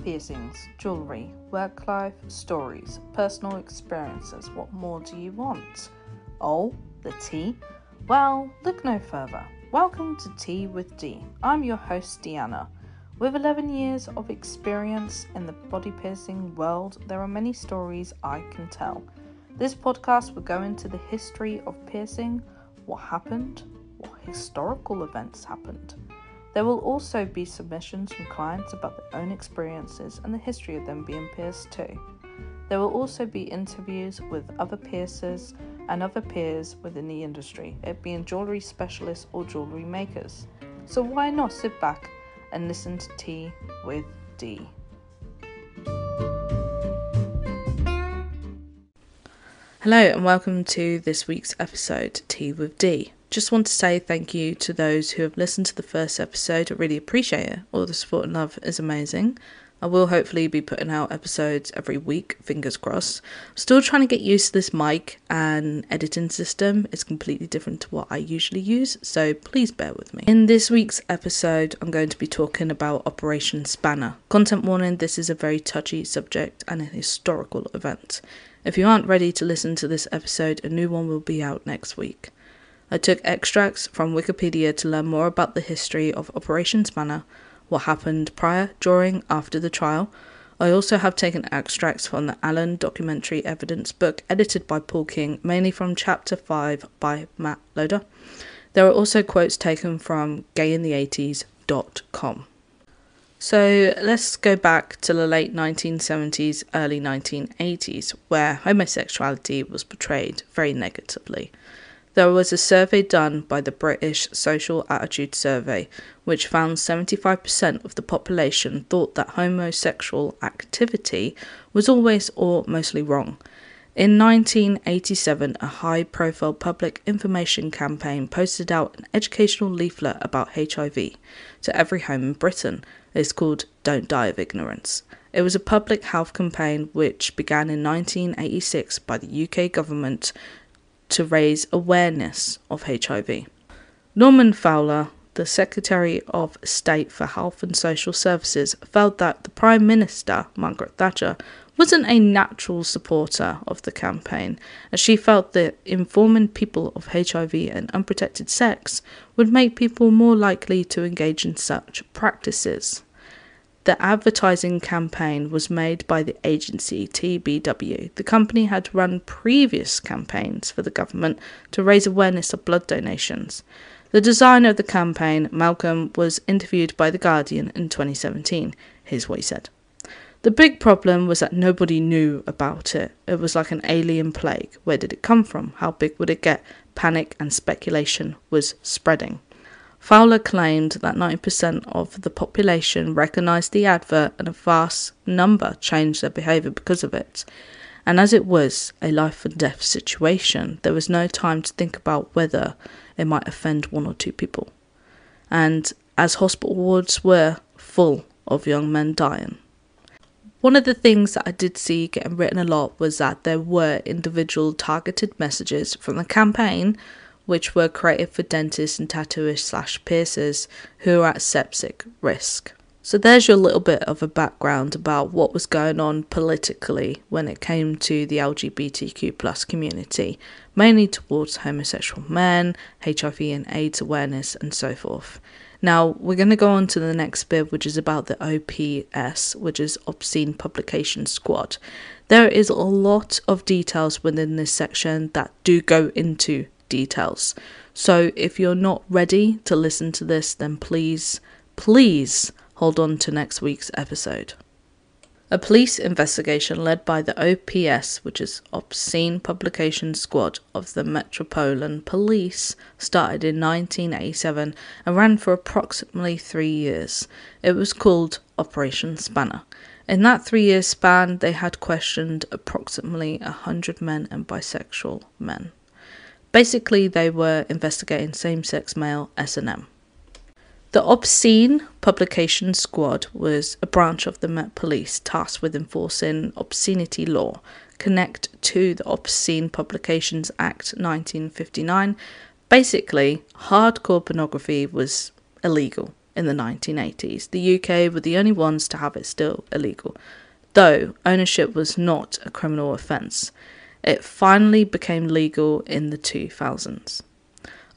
Piercings, jewellery, work life, stories, personal experiences. What more do you want? Oh, the tea? Well, look no further. Welcome to Tea with D. I'm your host, Deanna. With 11 years of experience in the body piercing world, there are many stories I can tell. This podcast will go into the history of piercing, what happened, what historical events happened. There will also be submissions from clients about their own experiences and the history of them being pierced too. There will also be interviews with other piercers and other peers within the industry, it being jewellery specialists or jewellery makers. So why not sit back and listen to Tea with D. Hello and welcome to this week's episode, Tea with D. Just want to say thank you to those who have listened to the first episode. I really appreciate it. All the support and love is amazing. I will hopefully be putting out episodes every week, fingers crossed. I'm still trying to get used to this mic and editing system. It's completely different to what I usually use, so please bear with me. In this week's episode, I'm going to be talking about Operation Spanner. Content warning, this is a very touchy subject and a historical event. If you aren't ready to listen to this episode, a new one will be out next week. I took extracts from Wikipedia to learn more about the history of Operation Spanner, what happened prior, during, after the trial. I also have taken extracts from the Allen documentary evidence book edited by Paul King, mainly from Chapter 5 by Matt Loader. There are also quotes taken from gayintheeighties.com. So let's go back to the late 1970s, early 1980s, where homosexuality was portrayed very negatively. There was a survey done by the British Social Attitude Survey, which found 75% of the population thought that homosexual activity was always or mostly wrong. In 1987, a high-profile public information campaign posted out an educational leaflet about HIV to every home in Britain. It's called Don't Die of Ignorance. It was a public health campaign which began in 1986 by the UK government to raise awareness of HIV. Norman Fowler, the Secretary of State for Health and Social Services, felt that the Prime Minister, Margaret Thatcher, wasn't a natural supporter of the campaign, as she felt that informing people of HIV and unprotected sex would make people more likely to engage in such practices. The advertising campaign was made by the agency TBW. The company had run previous campaigns for the government to raise awareness of blood donations. The designer of the campaign, Malcolm, was interviewed by The Guardian in 2017. Here's what he said. The big problem was that nobody knew about it. It was like an alien plague. Where did it come from? How big would it get? Panic and speculation was spreading. Fowler claimed that 90% of the population recognised the advert and a vast number changed their behaviour because of it. And as it was a life and death situation, there was no time to think about whether it might offend one or two people. And as hospital wards were full of young men dying. One of the things that I did see getting written a lot was that there were individual targeted messages from the campaign which were created for dentists and tattooists / piercers who are at septic risk. So there's your little bit of a background about what was going on politically when it came to the LGBTQ+ community, mainly towards homosexual men, HIV and AIDS awareness and so forth. Now, we're going to go on to the next bit, which is about the OPS, which is Obscene Publication Squad. There is a lot of details within this section that do go into details. So if you're not ready to listen to this, then please hold on to next week's episode. A police investigation led by the OPS, which is Obscene Publication Squad of the Metropolitan Police, started in 1987 and ran for approximately 3 years. It was called Operation Spanner. In that 3-year span, they had questioned approximately 100 men and bisexual men. Basically, they were investigating same-sex male S&M. The Obscene Publication Squad was a branch of the Met Police tasked with enforcing obscenity law, connect to the Obscene Publications Act 1959. Basically, hardcore pornography was illegal in the 1980s. The UK were the only ones to have it still illegal, though ownership was not a criminal offence. It finally became legal in the 2000s.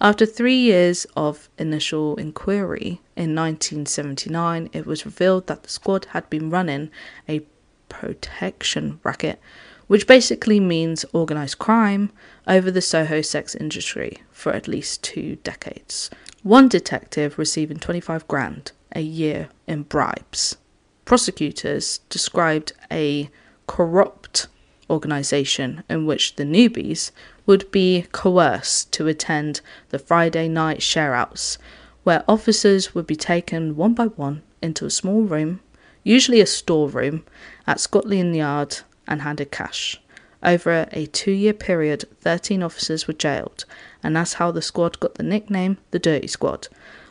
After 3 years of initial inquiry, in 1979 it was revealed that the squad had been running a protection racket, which basically means organised crime, over the Soho sex industry for at least 2 decades. One detective receiving 25 grand a year in bribes. Prosecutors described a corrupt organisation in which the newbies would be coerced to attend the Friday night share-outs, where officers would be taken one by one into a small room, usually a storeroom, at Scotland Yard and handed cash. Over a 2-year period, 13 officers were jailed, and that's how the squad got the nickname the Dirty Squad.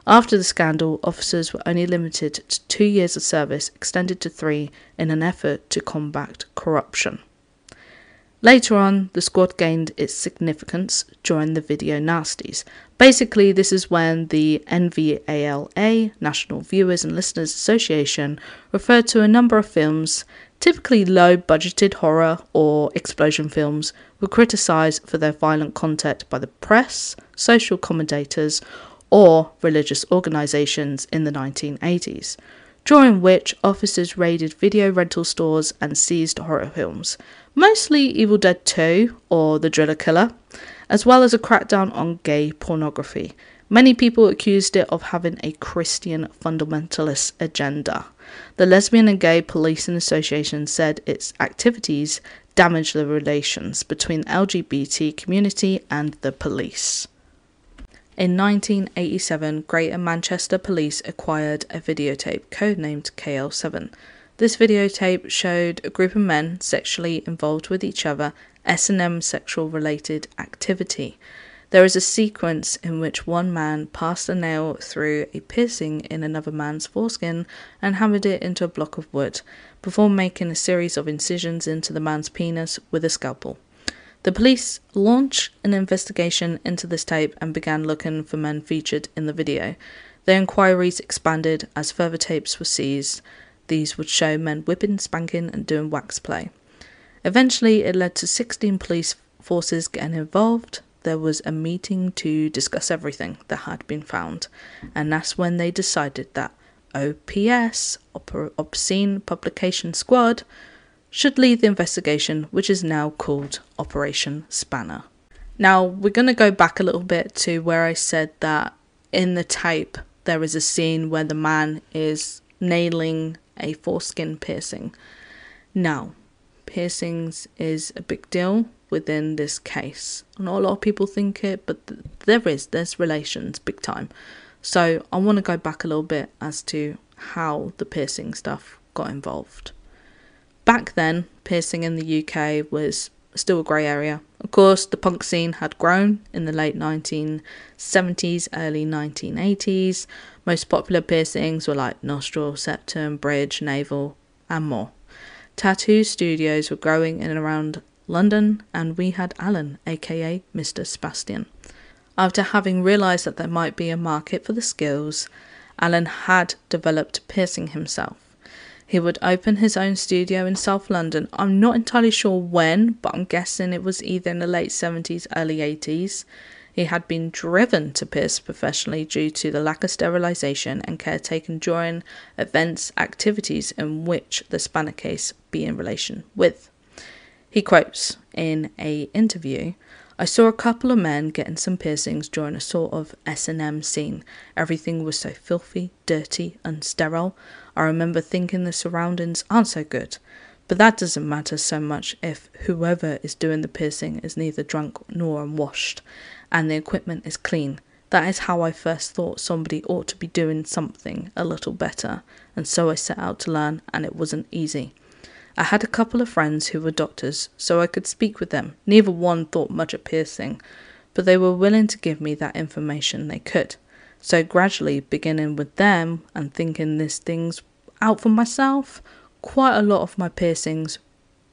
After the scandal, officers were only limited to 2 years of service, extended to 3 in an effort to combat corruption. Later on, the squad gained its significance during the video nasties. Basically, this is when the NVALA, National Viewers and Listeners Association, referred to a number of films, typically low-budgeted horror or explosion films, were criticised for their violent content by the press, social commentators, or religious organisations in the 1980s, during which officers raided video rental stores and seized horror films, mostly Evil Dead 2 or The Driller Killer, as well as a crackdown on gay pornography. Many people accused it of having a Christian fundamentalist agenda. The Lesbian and Gay Policing Association said its activities damaged the relations between the LGBT community and the police. In 1987, Greater Manchester Police acquired a videotape codenamed KL7. This videotape showed a group of men sexually involved with each other, S&M sexual related activity. There is a sequence in which one man passed a nail through a piercing in another man's foreskin and hammered it into a block of wood, before making a series of incisions into the man's penis with a scalpel. The police launched an investigation into this tape and began looking for men featured in the video. Their inquiries expanded as further tapes were seized. These would show men whipping, spanking and doing wax play. Eventually it led to 16 police forces getting involved. There was a meeting to discuss everything that had been found, and that's when they decided that OPS, Obscene Publication Squad, should lead the investigation, which is now called Operation Spanner. Now, we're going to go back a little bit to where I said that in the tape there is a scene where the man is nailing a foreskin piercing. Now, piercings is a big deal within this case. Not a lot of people think it, but there's relations big time. So I want to go back a little bit as to how the piercing stuff got involved. Back then, piercing in the UK was still a grey area. Of course, the punk scene had grown in the late 1970s, early 1980s. Most popular piercings were like nostril, septum, bridge, navel, and more. Tattoo studios were growing in and around London, and we had Alan, aka Mr Sebastian. After having realised that there might be a market for the skills, Alan had developed piercing himself. He would open his own studio in South London. I'm not entirely sure when, but I'm guessing it was either in the late 70s, early 80s. He had been driven to pierce professionally due to the lack of sterilisation and care taken during events, activities in which the Spanner case be in relation with. He quotes in an interview, "I saw a couple of men getting some piercings during a sort of S&M scene. Everything was so filthy, dirty and sterile. I remember thinking the surroundings aren't so good. But that doesn't matter so much if whoever is doing the piercing is neither drunk nor unwashed, and the equipment is clean. That is how I first thought somebody ought to be doing something a little better, and so I set out to learn, and it wasn't easy. I had a couple of friends who were doctors, so I could speak with them. Neither one thought much of piercing, but they were willing to give me that information they could. So gradually, beginning with them and thinking these things out for myself, quite a lot of my piercings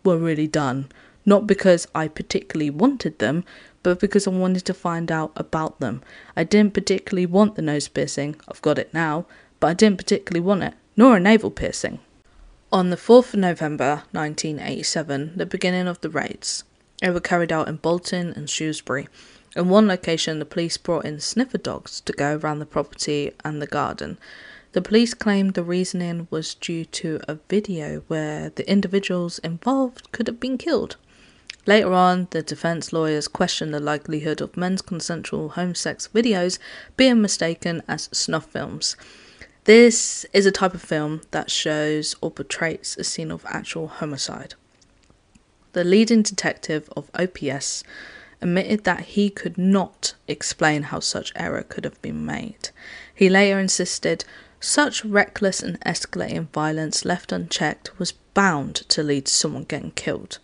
were really done. Not because I particularly wanted them, but because I wanted to find out about them. I didn't particularly want the nose piercing, I've got it now, but I didn't particularly want it, nor a navel piercing. On the 4th of November 1987, the beginning of the raids. They were carried out in Bolton and Shrewsbury. In one location, the police brought in sniffer dogs to go around the property and the garden. The police claimed the reasoning was due to a video where the individuals involved could have been killed. Later on, the defence lawyers questioned the likelihood of men's consensual home sex videos being mistaken as snuff films. This is a type of film that shows or portrays a scene of actual homicide. The leading detective of OPS admitted that he could not explain how such error could have been made. He later insisted such reckless and escalating violence left unchecked was bound to lead to someone getting killed.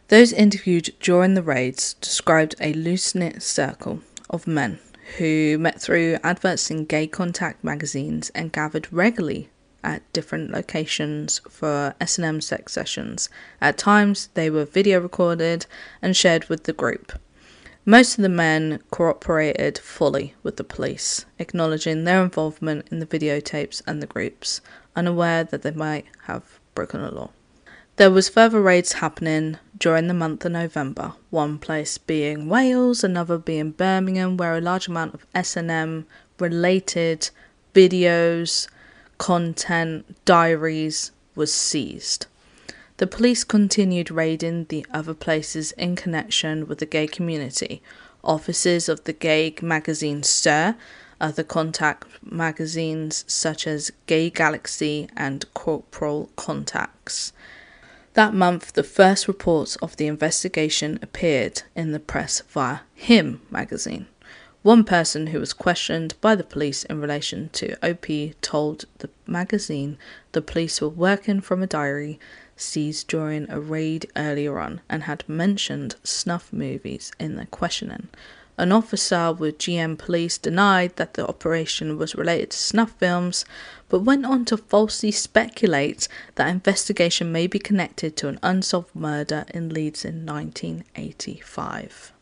Those interviewed during the raids described a loose-knit circle of men who met through adverts in gay contact magazines and gathered regularly at different locations for S&M sex sessions. At times, they were video recorded and shared with the group. Most of the men cooperated fully with the police, acknowledging their involvement in the videotapes and the groups, unaware that they might have broken the law. There was further raids happening during the month of November, one place being Wales, another being Birmingham, where a large amount of S&M related videos, content, diaries was seized. The police continued raiding the other places in connection with the gay community, offices of the gay magazine Stir, other contact magazines such as Gay Galaxy and Corporal Contacts. That month, the first reports of the investigation appeared in the press via Him magazine. One person who was questioned by the police in relation to OP told the magazine the police were working from a diary seized during a raid earlier on and had mentioned snuff movies in their questioning. An officer with GM Police denied that the operation was related to snuff films, but went on to falsely speculate that investigation may be connected to an unsolved murder in Leeds in 1985.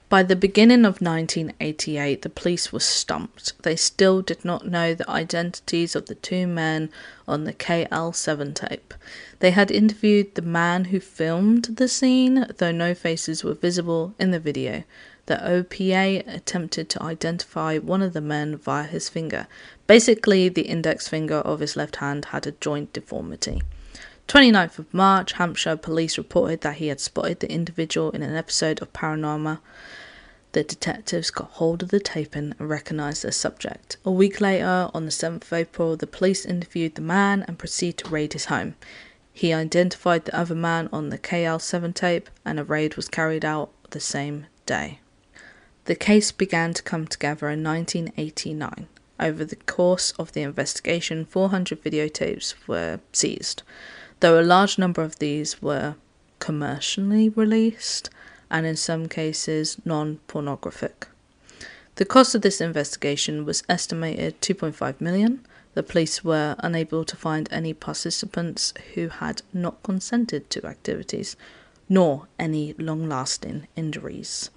By the beginning of 1988, the police were stumped. They still did not know the identities of the two men on the KL7 tape. They had interviewed the man who filmed the scene, though no faces were visible in the video. The OPA attempted to identify one of the men via his finger. Basically, the index finger of his left hand had a joint deformity. 29th of March, Hampshire police reported that he had spotted the individual in an episode of Paranormal. The detectives got hold of the taping and recognised their subject. A week later, on the 7th of April, the police interviewed the man and proceeded to raid his home. He identified the other man on the KL7 tape, and a raid was carried out the same day. The case began to come together in 1989. Over the course of the investigation, 400 videotapes were seized, though a large number of these were commercially released and in some cases non-pornographic. The cost of this investigation was estimated $2.5 million. The police were unable to find any participants who had not consented to activities, nor any long-lasting injuries.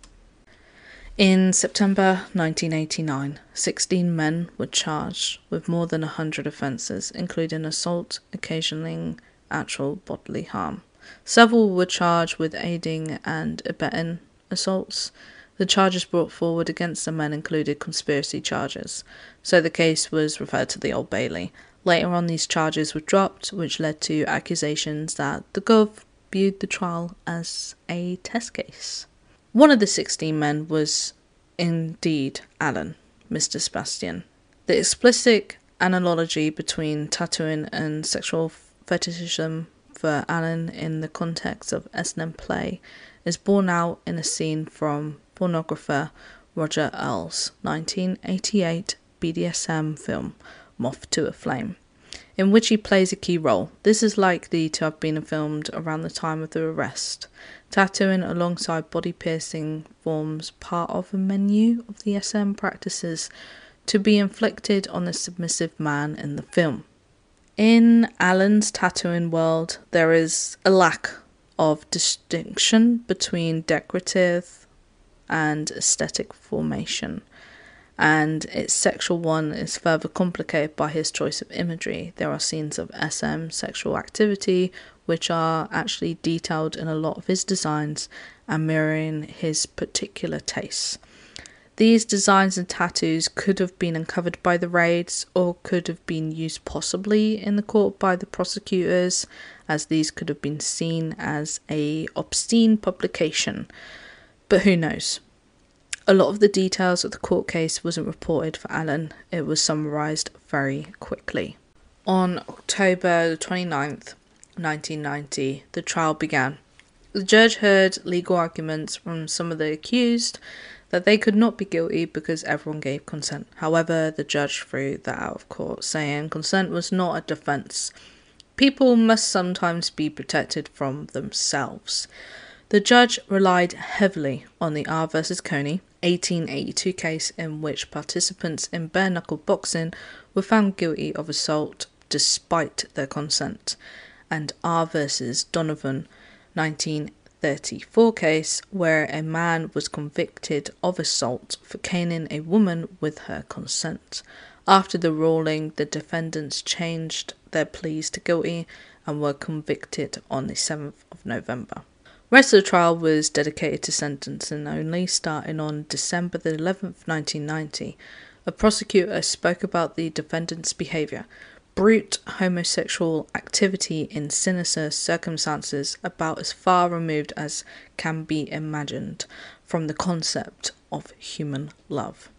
In September 1989, 16 men were charged with more than 100 offences, including assault, occasioning actual bodily harm. Several were charged with aiding and abetting assaults. The charges brought forward against the men included conspiracy charges, so the case was referred to the Old Bailey. Later on, these charges were dropped, which led to accusations that the Gov viewed the trial as a test case. One of the 16 men was indeed Alan, Mr Sebastian. The explicit analogy between tattooing and sexual fetishism for Alan in the context of S&M play is borne out in a scene from pornographer Roger Earl's 1988 BDSM film Moth to a Flame, in which he plays a key role. This is likely to have been filmed around the time of the arrest. Tattooing alongside body piercing forms part of a menu of the SM practices to be inflicted on the submissive man in the film. In Alan's tattooing world, there is a lack of distinction between decorative and aesthetic formation, and its sexual one is further complicated by his choice of imagery. There are scenes of SM, sexual activity, which are actually detailed in a lot of his designs and mirroring his particular tastes. These designs and tattoos could have been uncovered by the raids or could have been used possibly in the court by the prosecutors, as these could have been seen as a obscene publication. But who knows? A lot of the details of the court case wasn't reported for Alan. It was summarised very quickly. On October 29th, 1990, the trial began. The judge heard legal arguments from some of the accused that they could not be guilty because everyone gave consent. However, the judge threw that out of court, saying consent was not a defence. People must sometimes be protected from themselves. The judge relied heavily on the R versus Coney 1882 case, in which participants in bare-knuckle boxing were found guilty of assault despite their consent, and R versus Donovan 1934 case, where a man was convicted of assault for caning a woman with her consent. After the ruling, the defendants changed their pleas to guilty and were convicted on the 7th of November. The rest of the trial was dedicated to sentencing only, starting on December the 11th, 1990. A prosecutor spoke about the defendant's behaviour, brute homosexual activity in sinister circumstances about as far removed as can be imagined from the concept of human love.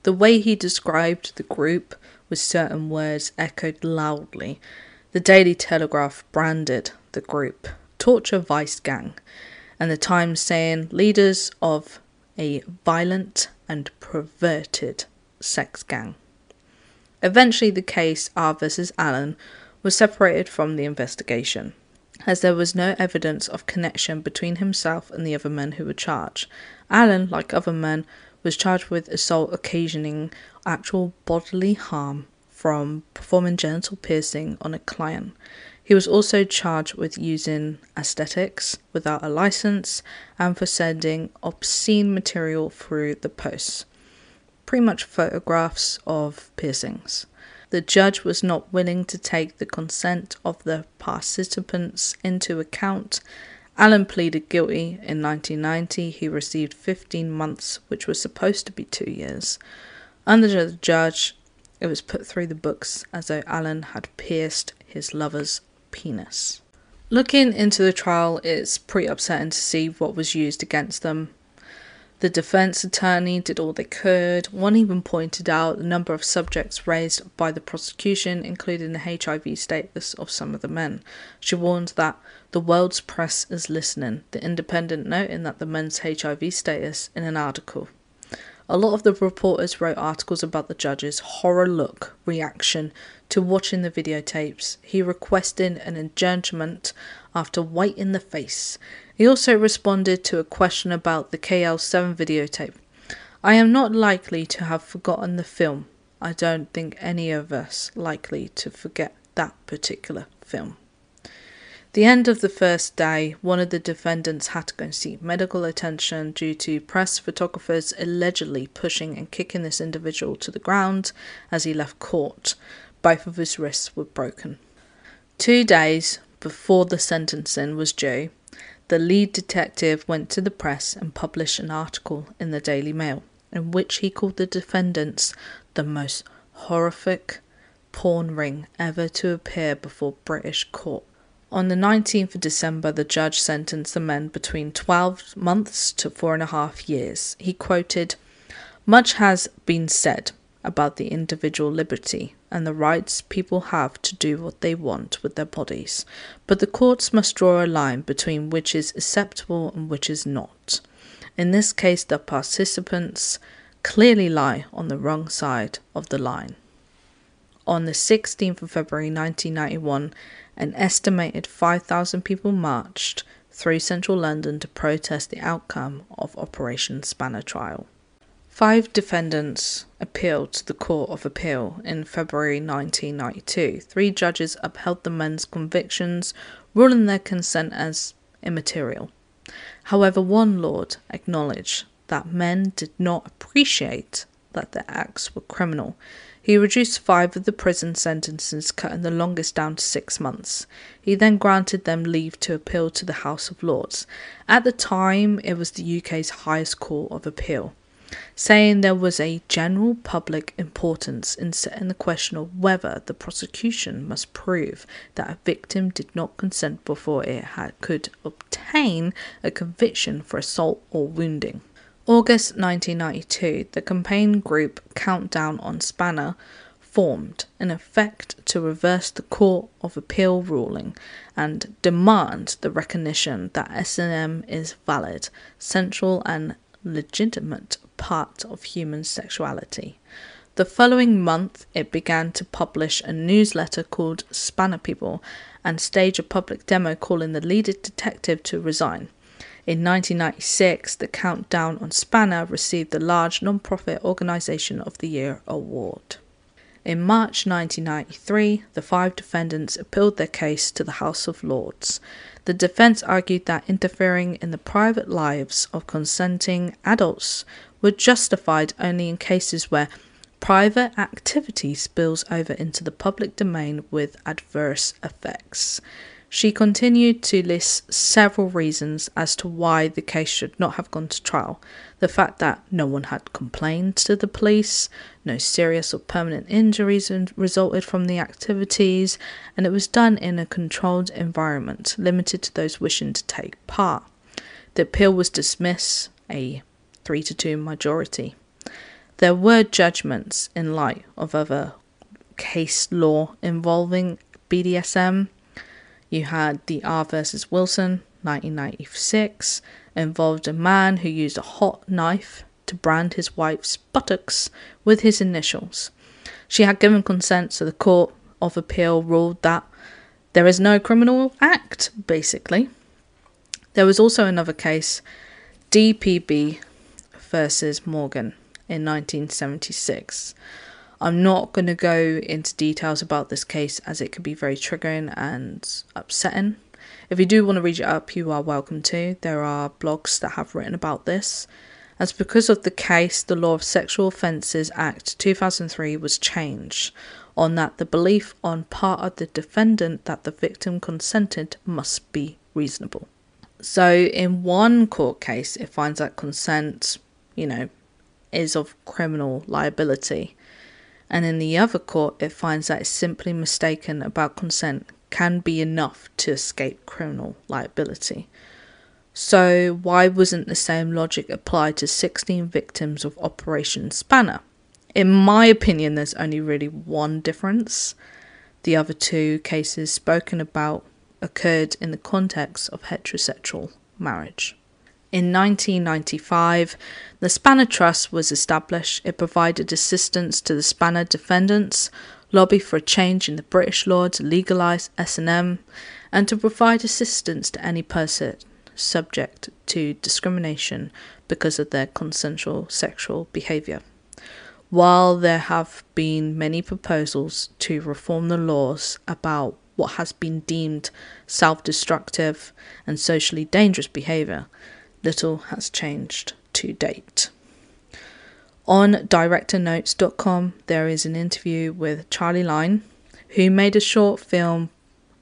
The way he described the group with certain words echoed loudly. The Daily Telegraph branded the group Torture Vice Gang, and the Times saying leaders of a violent and perverted sex gang. Eventually the case R versus Allen was separated from the investigation, as there was no evidence of connection between himself and the other men who were charged. Allen, like other men, was charged with assault occasioning actual bodily harm from performing genital piercing on a client. He was also charged with using aesthetics without a license and for sending obscene material through the post. Pretty much photographs of piercings. The judge was not willing to take the consent of the participants into account. Allen pleaded guilty in 1990. He received 15 months, which was supposed to be 2 years. Under the judge, it was put through the books as though Allen had pierced his lover's penis. Looking into the trial, it's pretty upsetting to see what was used against them. The defence attorney did all they could. One even pointed out the number of subjects raised by the prosecution, including the HIV status of some of the men. She warned that the world's press is listening, the Independent noting that the men's HIV status in an article. A lot of the reporters wrote articles about the judge's horror look reaction to watching the videotapes. He requested an adjournment after white in the face. He also responded to a question about the KL7 videotape. I am not likely to have forgotten the film. I don't think any of us likely to forget that particular film. The end of the first day, one of the defendants had to go and seek medical attention due to press photographers allegedly pushing and kicking this individual to the ground as he left court. Both of his wrists were broken. 2 days before the sentencing was due, the lead detective went to the press and published an article in the Daily Mail in which he called the defendants the most horrific porn ring ever to appear before British court. On the 19th of December, the judge sentenced the men between 12 months to 4.5 years. He quoted, "Much has been said about the individual liberty and the rights people have to do what they want with their bodies, but the courts must draw a line between which is acceptable and which is not. In this case, the participants clearly lie on the wrong side of the line." On the 16th of February 1991, an estimated 5,000 people marched through central London to protest the outcome of Operation Spanner trial. 5 defendants appealed to the Court of Appeal in February 1992. 3 judges upheld the men's convictions, ruling their consent as immaterial. However, one lord acknowledged that men did not appreciate that their acts were criminal. He reduced 5 of the prison sentences, cutting the longest down to 6 months. He then granted them leave to appeal to the House of Lords. At the time, it was the UK's highest court of appeal, saying there was a general public importance in setting the question of whether the prosecution must prove that a victim did not consent before it could obtain a conviction for assault or wounding. August 1992, the campaign group Countdown on Spanner formed, in effect to reverse the Court of Appeal ruling and demand the recognition that S&M is valid, central and legitimate part of human sexuality. The following month, it began to publish a newsletter called Spanner People and stage a public demo calling the lead detective to resign. In 1996, the Countdown on Spanner received the large non-profit Organisation of the Year award. In March 1993, the 5 defendants appealed their case to the House of Lords. The defence argued that interfering in the private lives of consenting adults were justified only in cases where private activity spills over into the public domain with adverse effects. She continued to list several reasons as to why the case should not have gone to trial. The fact that no one had complained to the police, no serious or permanent injuries resulted from the activities, and it was done in a controlled environment, limited to those wishing to take part. The appeal was dismissed, a 3-2 majority. There were judgments in light of other case law involving BDSM. You had the R versus Wilson, 1996, involved a man who used a hot knife to brand his wife's buttocks with his initials. She had given consent, so the Court of Appeal ruled that there is no criminal act, basically. There was also another case, DPB versus Morgan, in 1976. I'm not going to go into details about this case as it could be very triggering and upsetting. If you do want to read it up, you are welcome to. There are blogs that have written about this. As because of the case, the Law of Sexual Offences Act 2003 was changed on that the belief on part of the defendant that the victim consented must be reasonable. So in one court case, it finds that consent, is of criminal liability. And in the other court, it finds that it's simply mistaken about consent can be enough to escape criminal liability. So why wasn't the same logic applied to 16 victims of Operation Spanner? In my opinion, there's only really one difference. The other 2 cases spoken about occurred in the context of heterosexual marriage. In 1995, the Spanner Trust was established. It provided assistance to the Spanner defendants, lobbied for a change in the British law to legalise S&M, and to provide assistance to any person subject to discrimination because of their consensual sexual behaviour. While there have been many proposals to reform the laws about what has been deemed self-destructive and socially dangerous behaviour, little has changed to date. On directornotes.com, there is an interview with Charlie Line, who made a short film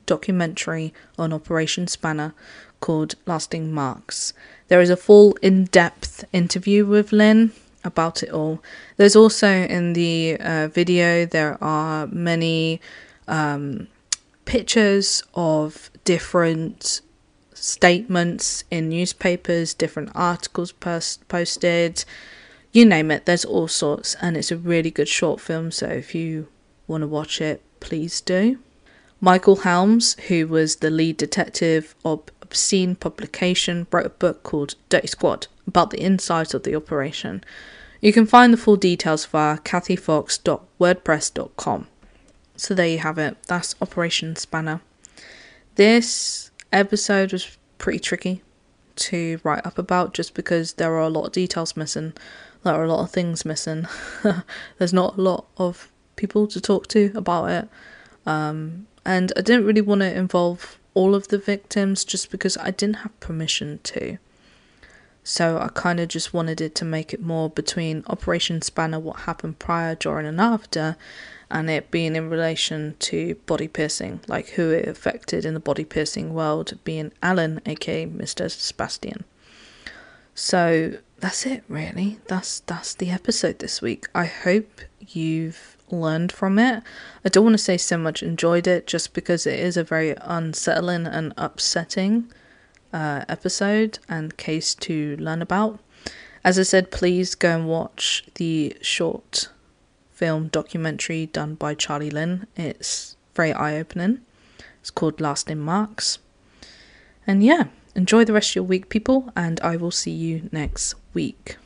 documentary on Operation Spanner called Lasting Marks. There is a full in-depth interview with Lynn about it all. There's also in the video, there are many pictures of different statements in newspapers, different articles posted, you name it, there's all sorts, and it's a really good short film, so if you want to watch it, please do. Michael Helms, who was the lead detective of Obscene Publication, wrote a book called Dirty Squad about the insides of the operation. You can find the full details via kathyfox.wordpress.com. So there you have it, that's Operation Spanner. This episode was pretty tricky to write up about just because there are a lot of details missing. There are a lot of things missing. There's not a lot of people to talk to about it. And I didn't really want to involve all of the victims just because I didn't have permission to. So I kind of just wanted it to make it more between Operation Spanner, what happened prior, during and after, and it being in relation to body piercing, like who it affected in the body piercing world, being Alan, aka Mr Sebastian. So that's it, really. That's the episode this week. I hope you've learned from it. I don't want to say so much enjoyed it, just because it is a very unsettling and upsetting episode and case to learn about. As I said, please go and watch the short film documentary done by Charlie Lynn. It's very eye-opening. It's called Lasting Marks. And yeah, enjoy the rest of your week, people, and I will see you next week.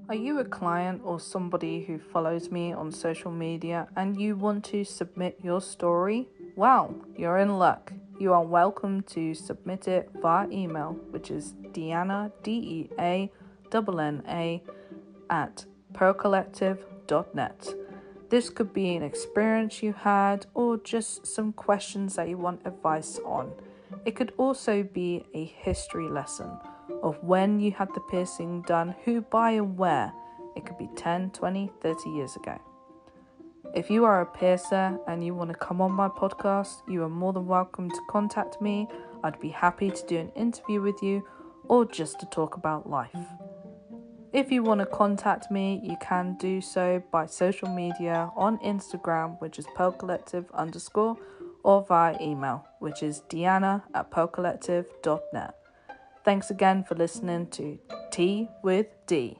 Are you a client or somebody who follows me on social media and you want to submit your story? Well, you're in luck. You are welcome to submit it via email, which is Deanna, DEANNA, at pearlcollective.net. This could be an experience you had or just some questions that you want advice on. It could also be a history lesson of when you had the piercing done, who, by, and where. It could be 10, 20, 30 years ago. If you are a piercer and you want to come on my podcast, you are more than welcome to contact me. I'd be happy to do an interview with you or just to talk about life. If you want to contact me, you can do so by social media on Instagram, which is pearlcollective_, or via email, which is deanna@pearlcollective.net. Thanks again for listening to Tea with D.